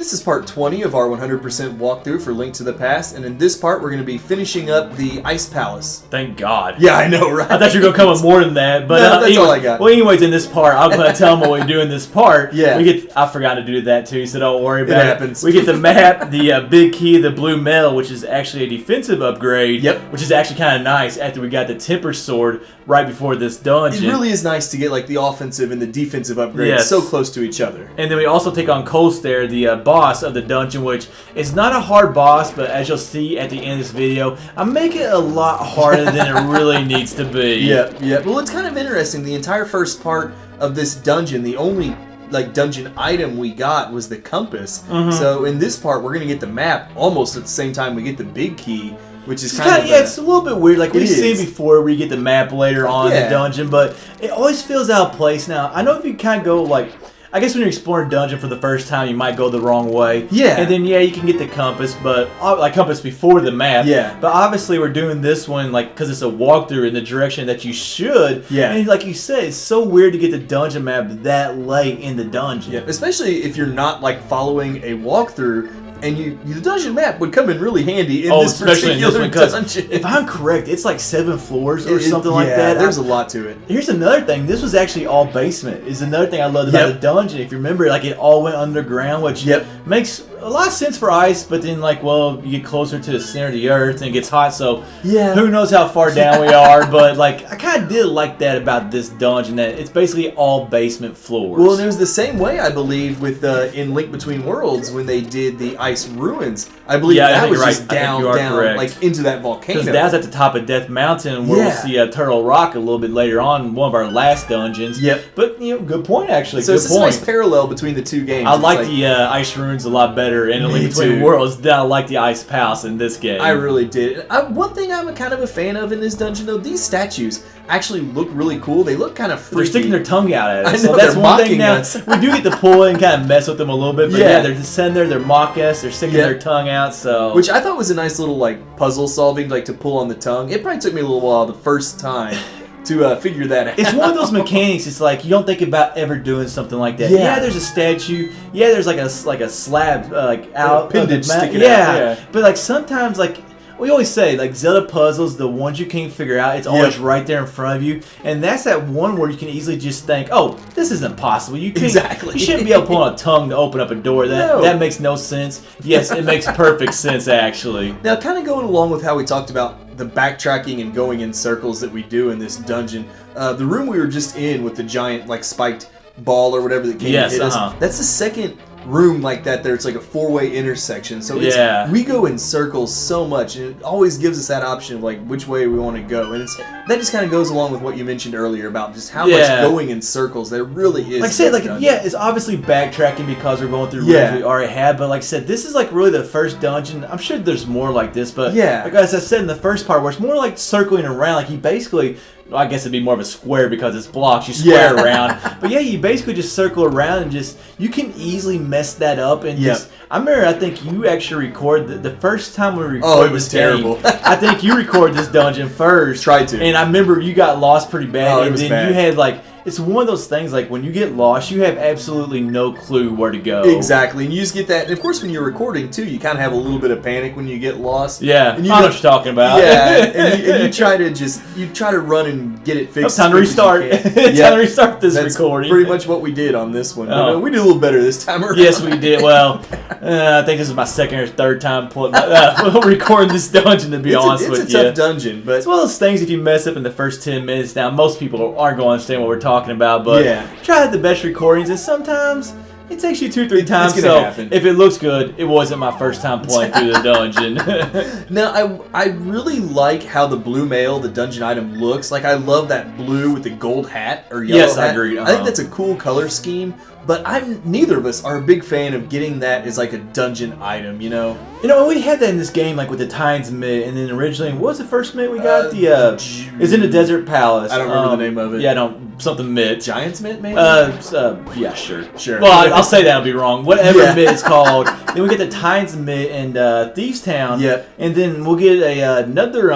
This is part 20 of our 100% walkthrough for Link to the Past, and in this part we're going to be finishing up the Ice Palace. Thank God. Yeah, I know, right? I thought you were going to come with more than that, but no, that's anyway, all I got. Well, anyways, in this part, I'm going to tell them what we do in this part. Yeah. I forgot to do that too, so don't worry about it. It happens. We get the map, the big key, the blue medal, which is actually a defensive upgrade. Yep. Which is actually kind of nice after we got the temper sword right before this dungeon. It really is nice to get like the offensive and the defensive upgrades Yes. so close to each other. And then we also take on Kholdstare, the boss of the dungeon, which is not a hard boss, but as you'll see at the end of this video, I make it a lot harder than it really needs to be. Yeah. Well, it's kind of interesting. The entire first part of this dungeon, the only like dungeon item we got was the compass. So in this part, we're gonna get the map almost at the same time we get the big key, which is kind of it's a little bit weird. Like we've seen before, we get the map later on in the dungeon, but it always feels out of place. Now I know if you kind of go like, I guess when you're exploring a dungeon for the first time, you might go the wrong way. Yeah. And then you can get the compass, but like compass before the map. Yeah. But obviously we're doing this one like because it's a walkthrough in the direction that you should. Yeah. And like you said, it's so weird to get the dungeon map that late in the dungeon. Yeah. Especially if you're not like following a walkthrough. And the dungeon map would come in really handy in this particular dungeon. If I'm correct, it's like 7 floors or something like that. There's a lot to it. Here's another thing. This was actually all basement. Is another thing I loved about the dungeon. If you remember, like it all went underground, which makes a lot of sense for ice. But then, like, well, you get closer to the center of the earth and it gets hot. So who knows how far down we are? But like, I kind of did like that about this dungeon. That it's basically all basement floors. Well, and it was the same way I believe with in Link Between Worlds when they did the ice ruins. I believe that was just down, like into that volcano. Because that's at the top of Death Mountain, where we'll see Turtle Rock a little bit later on, one of our last dungeons. But good point actually. So it's a nice parallel between the two games. I like the ice ruins a lot better in Link Between Worlds than I like the Ice Palace in this game. I really did. One thing I'm kind of a fan of in this dungeon though, these statues actually look really cool. They look kind of freaky. They're sticking their tongue out at us. I know, so that's they're one thing now. us. We do get to pull and kind of mess with them a little bit, but they're just sitting there, they're mocking us, they're sticking their tongue out, so... Which I thought was a nice little, like, puzzle solving, like, to pull on the tongue. It probably took me a little while the first time to figure that out. It's one of those mechanics, it's like, you don't think about ever doing something like that. Yeah, there's a statue, there's like a slab, like, out... appendage sticking out. But, like, sometimes, like... We always say, like, Zelda puzzles, the ones you can't figure out, it's always right there in front of you. And that's that one where you can easily just think, oh, this isn't possible. You can't, You shouldn't be able to pull on a tongue to open up a door. That makes no sense. Yes, it makes perfect sense, actually. Now, kind of going along with how we talked about the backtracking and going in circles that we do in this dungeon, the room we were just in with the giant, like, spiked ball or whatever that came and hit us, that's the second room like that there. It's like a 4-way intersection, so we go in circles so much, and it always gives us that option of like which way we want to go, and that just kind of goes along with what you mentioned earlier about just how much going in circles there really is. Like I said, like it's obviously backtracking because we're going through rooms we already had, but like I said, this is like really the first dungeon. I'm sure there's more like this, but like as I said in the first part, where it's more like circling around, like you basically, I guess it'd be more of a square because it's blocks. You square around. But you basically just circle around and just, you can easily mess that up. And just, I remember, I think you actually recorded, the first time we recorded it was terrible. I think you recorded this dungeon first. Tried to. And I remember you got lost pretty bad. It was bad. You had like, it's one of those things like when you get lost, you have absolutely no clue where to go. Exactly, and you just get that. And of course, when you're recording too, you kind of have a little bit of panic when you get lost. Yeah, and I know what you're talking about. Yeah, and you try to run and get it fixed. It's time to restart. It's time to restart this recording. Pretty much what we did on this one. But, we did a little better this time around. Yes, we did. Well, I think this is my second or third time recording this dungeon. To be honest with you, it's a tough dungeon, but it's one of those things. If you mess up in the first 10 minutes, now most people aren't going to understand what we're talking about, but try to have the best recordings, and sometimes it takes you 2-3 times. It's gonna happen. If it looks good, it wasn't my first time playing through the dungeon. Now, I really like how the blue mail, the dungeon item, looks. Like, I love that blue with the gold hat or yellow hat. Yes, I agree. I think that's a cool color scheme. But neither of us are a big fan of getting that as like a dungeon item, you know? You know, we had that in this game, like with the Tines Mitt, and then originally, what was the first Mitt we got? It's in the Desert Palace. I don't remember the name of it. Yeah, something Mitt. Giant's Mitt, maybe? Yeah, sure. Well, I'll say that'll be wrong. Whatever Mitt it's called. Then we get the Tines Mitt and Thieves Town. Yep. And then we'll get another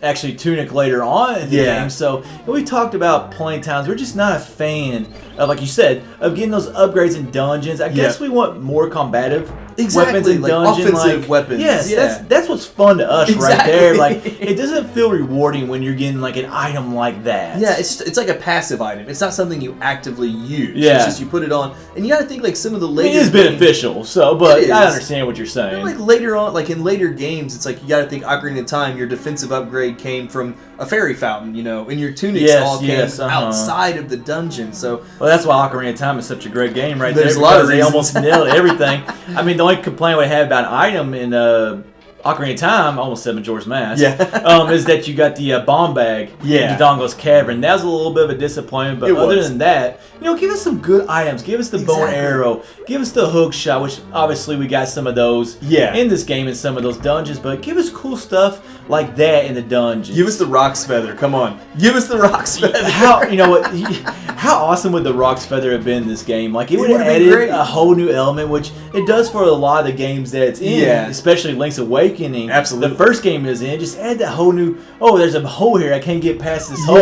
actually tunic later on in the game. So we talked about plenty of times. We're just not a fan of, like you said, of getting those upgrades in dungeons. I guess we want more combative weapons in dungeon. Offensive weapons. Yes, that's what's fun to us right there. Like, it doesn't feel rewarding when you're getting like an item like that. Yeah, it's like a passive item. It's not something you actively use. Yeah. It's just you put it on. And you got to think like some of the later It is beneficial, but I understand what you're saying. And like later on, like in later games, it's like you got to think Ocarina of Time, your defensive upgrade came from a fairy fountain, and your tunics all came outside of the dungeon. So that's why Ocarina of Time is such a great game right there. There's a lot of reasons. They almost nailed everything. I mean, the only complaint I have about an item in Ocarina of Time, almost said Majora's Mask, is that you got the bomb bag in Dodongo's Cavern. That was a little bit of a disappointment, but other than that, give us some good items. Give us the bow and arrow. Give us the hook shot, which obviously we got some of those in this game in some of those dungeons, but give us cool stuff like that in the dungeons. Give us the Rock's Feather. Come on. Give us the Rock's Feather. How awesome would the Rock's Feather have been in this game? Like, it would have added a whole new element, which it does for a lot of the games that it's in, especially Link's Awakening. Absolutely. The first game is in. Just add that whole new, there's a hole here. I can't get past this hole.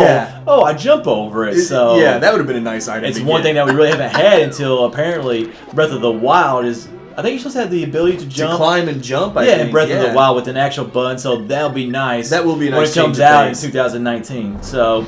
Oh, I jump over it. So that would have been a nice item. It's one thing that we really haven't had until apparently Breath of the Wild is. I think you're supposed to have the ability to jump. To climb and jump, I think. In Breath of the Wild with an actual button, so that'll be nice. That will be a nice when it comes out in 2019. So,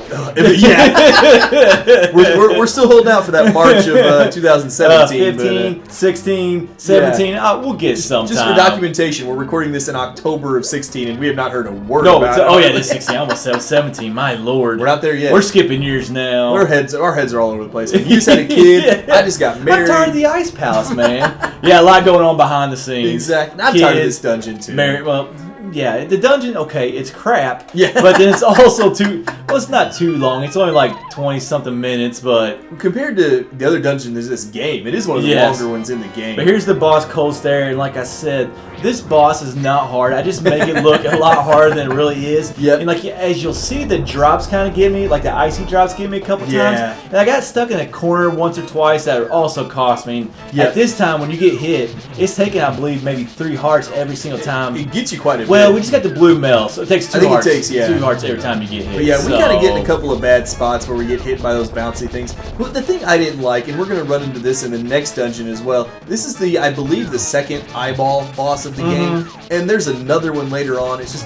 we're still holding out for that March of 2017. 15, 16, 17, we'll get sometime. Just for documentation, we're recording this in October of 16, and we have not heard a word about it. This 16. I almost said 17. My lord. We're not there yet. We're skipping years now. Our heads are all over the place. You just had a kid. I just got married. I'm tired of the Ice Palace, man. A lot going on behind the scenes. Exactly. I'm tired of this dungeon too. The dungeon, it's crap. But then it's also it's not too long. It's only like 20-something minutes, but compared to the other dungeon, there's this game. It is one of the longer ones in the game. But here's the boss, Kholdstare, and like I said, this boss is not hard. I just make it look a lot harder than it really is. And like as you'll see, the drops kind of get me, like the icy drops get me a couple times. And I got stuck in a corner once or twice that also cost me. At this time, when you get hit, it's taking, I believe, maybe 3 hearts every single time. It gets you quite a bit. Well, we just got the blue mail, so it takes 2 hearts. It takes 2 hearts every time you get hit. But we kind of get in a couple of bad spots where we get hit by those bouncy things. But the thing I didn't like, and we're going to run into this in the next dungeon as well, this is I believe, the second eyeball boss of the game. And there's another one later on. It's just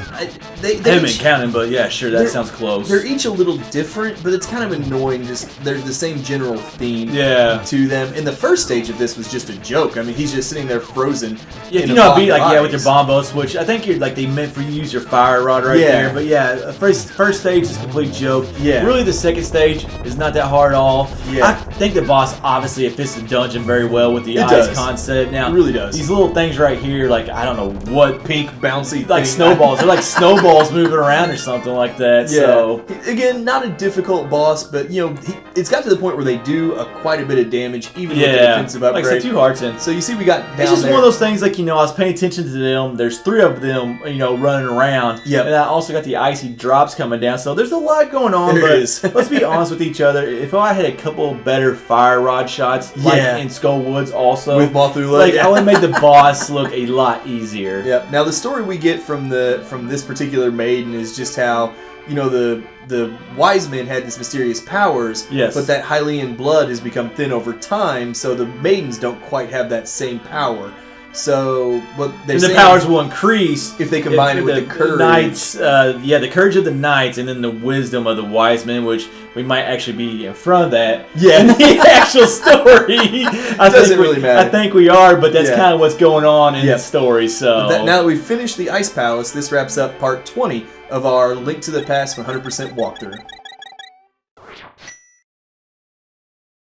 they haven't been counting, but sure, that sounds close. They're each a little different, but it's kind of annoying. Just they're the same general theme to them. And the first stage of this was just a joke. I mean, he's just sitting there frozen. With your bombos, which I think they meant for you to use your fire rod there. But first stage is a complete joke. Really, the second stage is not that hard at all. I think the boss obviously fits the dungeon very well with the ice concept. Now, it really does. These little things right here, like I don't know what pink bouncy like snowballs. They're like snowballs moving around or something like that. So again, not a difficult boss, but it's got to the point where they do quite a bit of damage, even with the defensive upgrade. Like 2 hearts in. So you see, we got down it's just one of those things. Like I was paying attention to them. There's 3 of them, running around. And I also got the icy drops coming down. So there's a lot going on. Let's be honest with each other. If I had a couple better fire rod shots, like in Skull Woods, also with Mothula, I would have made the boss look a lot easier. Now the story we get from this particular maiden is just how the wise men had these mysterious powers, but that Hylian blood has become thin over time, so the maidens don't quite have that same power. So, the powers will increase if they combine it with the courage. Knights, the courage of the knights, and then the wisdom of the wise men, which we might actually be in front of that. In the actual story. It doesn't really matter. I think we are, but that's kind of what's going on in the story. So now that we've finished the Ice Palace, this wraps up part 20 of our Link to the Past 100% walkthrough.